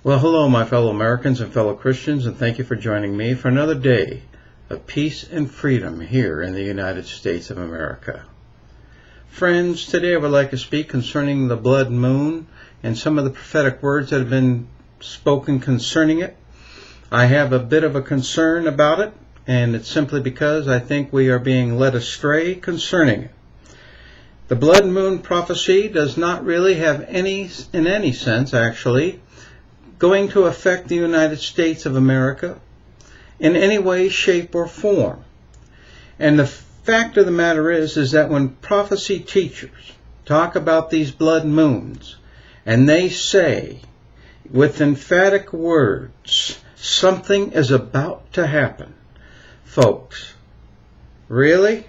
Well, hello, my fellow Americans and fellow Christians, and thank you for joining me for another day of peace and freedom here in the United States of America. Friends, today I would like to speak concerning the blood moon and some of the prophetic words that have been spoken concerning it. I have a bit of a concern about it, and it's simply because I think we are being led astray concerning it. The blood moon prophecy does not really have in any sense, actually, going to affect the United States of America in any way, shape, or form. And the fact of the matter is that when prophecy teachers talk about these blood moons, and they say with emphatic words, something is about to happen, folks, really?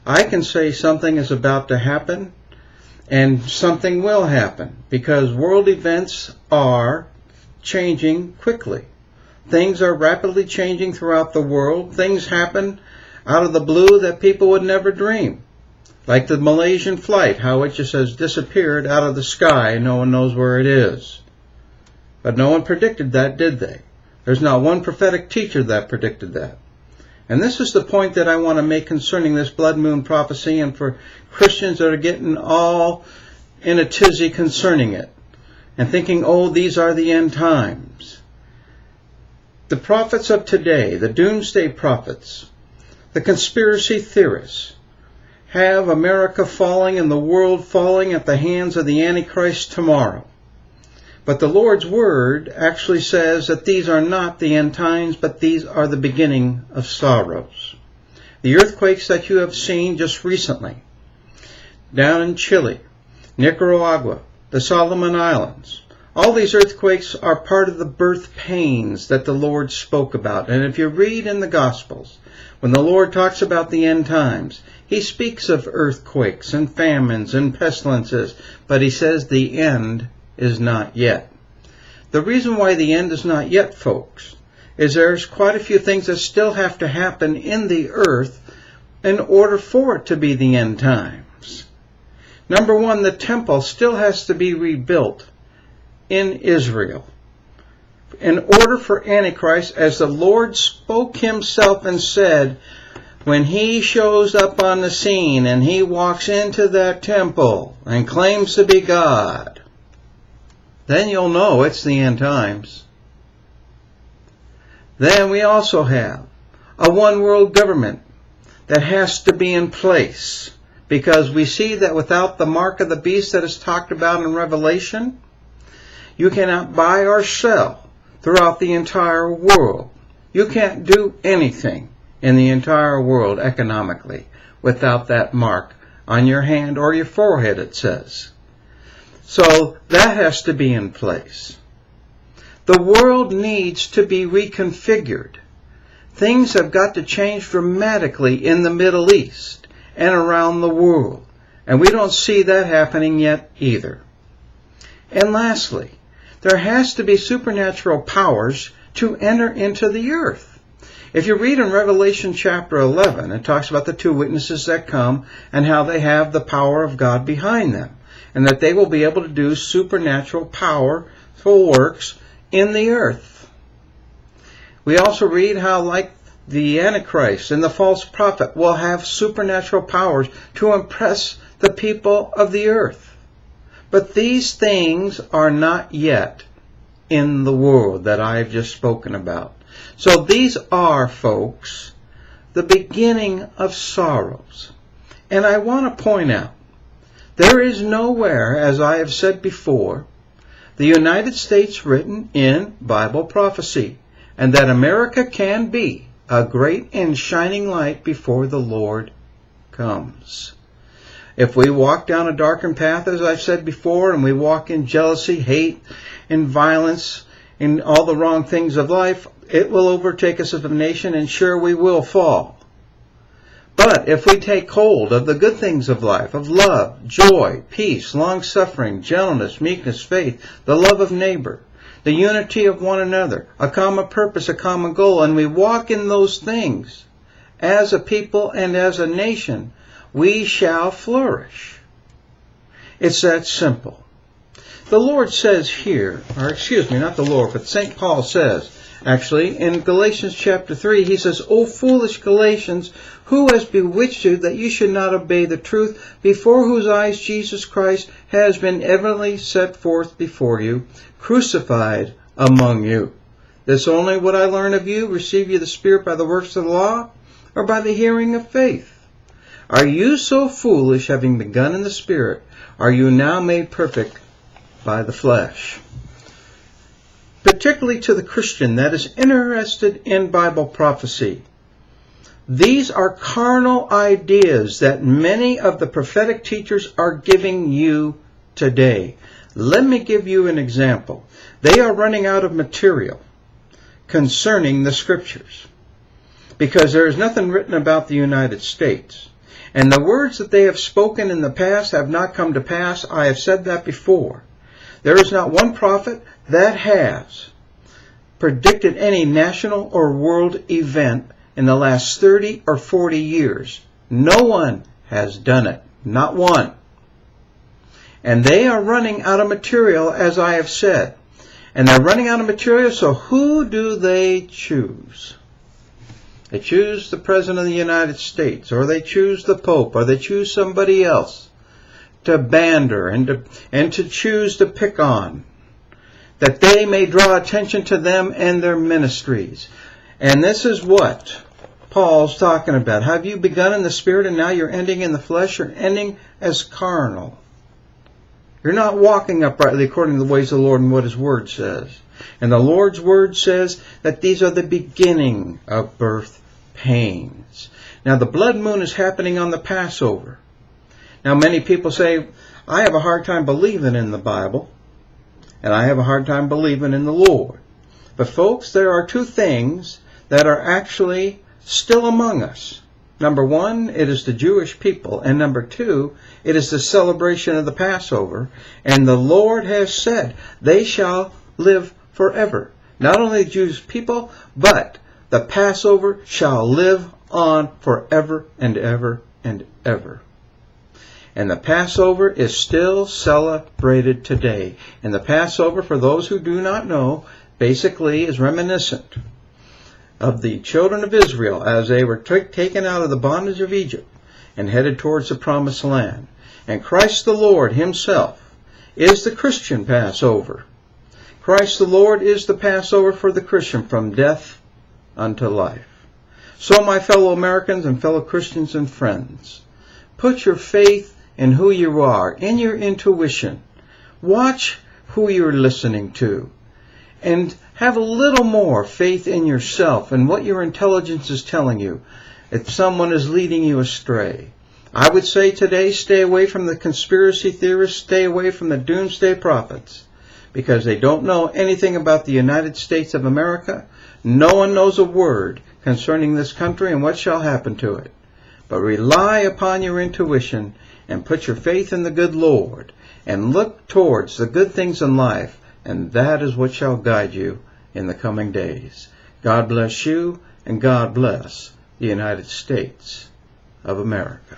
I can say something is about to happen, and something will happen, because world events are changing quickly. Things are rapidly changing throughout the world. Things happen out of the blue that people would never dream. Like the Malaysian flight, how it just has disappeared out of the sky and no one knows where it is. But no one predicted that, did they? There's not one prophetic teacher that predicted that. And this is the point that I want to make concerning this blood moon prophecy, and for Christians that are getting all in a tizzy concerning it and thinking, oh, these are the end times. The prophets of today, the doomsday prophets, the conspiracy theorists, have America falling and the world falling at the hands of the Antichrist tomorrow. But the Lord's Word actually says that these are not the end times, but these are the beginning of sorrows. The earthquakes that you have seen just recently, down in Chile, Nicaragua, the Solomon Islands, all these earthquakes are part of the birth pains that the Lord spoke about. And if you read in the Gospels, when the Lord talks about the end times, He speaks of earthquakes and famines and pestilences, but He says the end is not yet. The reason why the end is not yet, folks, is there's quite a few things that still have to happen in the earth in order for it to be the end times. Number one, the temple still has to be rebuilt in Israel. In order for Antichrist, as the Lord spoke Himself and said, when He shows up on the scene and He walks into that temple and claims to be God, then you'll know it's the end times. Then we also have a one world government that has to be in place, because we see that without the mark of the beast that is talked about in Revelation, you cannot buy or sell throughout the entire world. You can't do anything in the entire world economically without that mark on your hand or your forehead, it says. So that has to be in place. The world needs to be reconfigured. Things have got to change dramatically in the Middle East and around the world. And we don't see that happening yet either. And lastly, there has to be supernatural powers to enter into the earth. If you read in Revelation chapter 11, it talks about the two witnesses that come and how they have the power of God behind them, and that they will be able to do supernatural powerful works in the earth. We also read how, like the Antichrist and the false prophet, will have supernatural powers to impress the people of the earth. But these things are not yet in the world that I've just spoken about. So these are, folks, the beginning of sorrows. And I want to point out, there is nowhere, as I have said before, the United States written in Bible prophecy, and that America can be a great and shining light before the Lord comes. If we walk down a darkened path, as I've said before, and we walk in jealousy, hate, and violence, and all the wrong things of life, it will overtake us as a nation, and sure, we will fall. But if we take hold of the good things of life, of love, joy, peace, long-suffering, gentleness, meekness, faith, the love of neighbor, the unity of one another, a common purpose, a common goal, and we walk in those things as a people and as a nation, we shall flourish. It's that simple. The Lord says here, or excuse me, not the Lord, but St. Paul says, actually, in Galatians chapter 3, he says, O foolish Galatians, who has bewitched you that you should not obey the truth, before whose eyes Jesus Christ has been evidently set forth before you, crucified among you? This only would I learn of you, receive you the Spirit by the works of the law, or by the hearing of faith? Are you so foolish, having begun in the Spirit, are you now made perfect by the flesh? Particularly to the Christian that is interested in Bible prophecy, these are carnal ideas that many of the prophetic teachers are giving you today. Let me give you an example. They are running out of material concerning the Scriptures, because there is nothing written about the United States. And the words that they have spoken in the past have not come to pass. I have said that before. There is not one prophet that has predicted any national or world event in the last 30 or 40 years. No one has done it. Not one. And they are running out of material, as I have said. And they're running out of material, so who do they choose? They choose the President of the United States, or they choose the Pope, or they choose somebody else to banter and to choose to pick on, that they may draw attention to them and their ministries. And this is what Paul's talking about. Have you begun in the Spirit and now you're ending in the flesh? You're ending as carnal. You're not walking uprightly according to the ways of the Lord and what His Word says. And the Lord's Word says that these are the beginning of birth pains. Now the blood moon is happening on the Passover. Now many people say, I have a hard time believing in the Bible, and I have a hard time believing in the Lord. But folks, there are two things that are actually still among us. Number one, it is the Jewish people. And number two, it is the celebration of the Passover. And the Lord has said, they shall live forever. Not only the Jewish people, but the Passover shall live on forever and ever and ever. And the Passover is still celebrated today. And the Passover, for those who do not know, basically is reminiscent of the children of Israel as they were taken out of the bondage of Egypt and headed towards the promised land. And Christ the Lord Himself is the Christian Passover. Christ the Lord is the Passover for the Christian, from death unto life. So, my fellow Americans and fellow Christians and friends, put your faith in who you are, in your intuition. Watch who you're listening to. And have a little more faith in yourself and what your intelligence is telling you if someone is leading you astray. I would say today, stay away from the conspiracy theorists, stay away from the doomsday prophets, because they don't know anything about the United States of America. No one knows a word concerning this country and what shall happen to it. But rely upon your intuition and put your faith in the good Lord and look towards the good things in life, and that is what shall guide you in the coming days. God bless you, and God bless the United States of America.